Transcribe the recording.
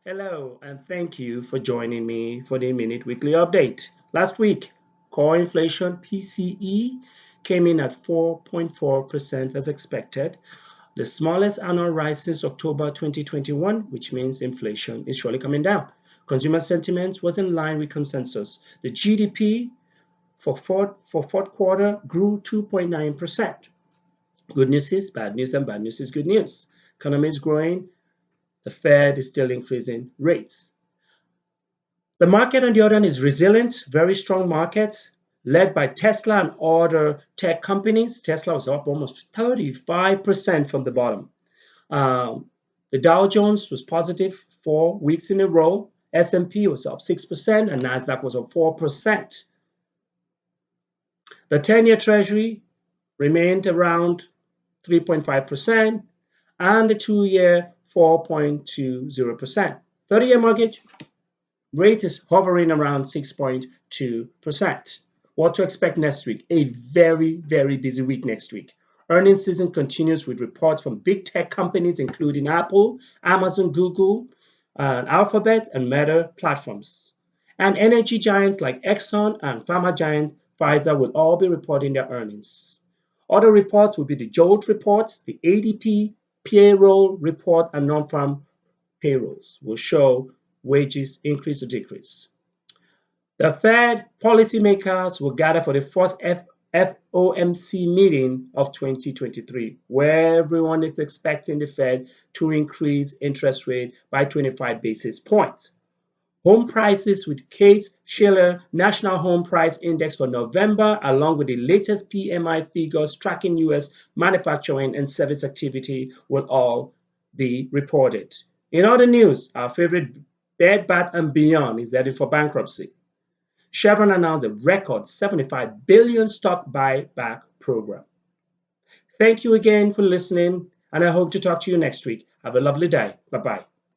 Hello, and thank you for joining me for the Minute Weekly Update. Last week, core inflation PCE came in at 4.4% as expected, the smallest annual rise since October 2021, which means inflation is surely coming down. Consumer sentiment was in line with consensus. The GDP for fourth quarter grew 2.9%. Good news is bad news, and bad news is good news. Economy is growing, the Fed is still increasing rates. The market, on the other hand, is resilient, very strong market, led by Tesla and other tech companies. Tesla was up almost 35% from the bottom. Um, the Dow Jones was positive 4 weeks in a row. S&P was up 6%, and Nasdaq was up 4%. The 10-year Treasury remained around 3.5%, and the 2-year 4.20%. 30-year mortgage rate is hovering around 6.2%. What to expect next week? A very, very busy week next week. Earnings season continues with reports from big tech companies including Apple, Amazon, Google, Alphabet, and Meta platforms. And energy giants like Exxon and pharma giant Pfizer will all be reporting their earnings. Other reports will be the JOLT report, the ADP payroll report, and non-farm payrolls will show wages increase or decrease. The Fed policymakers will gather for the first FOMC meeting of 2023, where everyone is expecting the Fed to increase interest rate by 25 basis points. Home prices with Case-Shiller National Home Price Index for November, along with the latest PMI figures tracking U.S. manufacturing and service activity, will all be reported. In other news, our favorite Bed Bath & Beyond is headed for bankruptcy. Chevron announced a record $75 billion stock buyback program. Thank you again for listening, and I hope to talk to you next week. Have a lovely day. Bye-bye.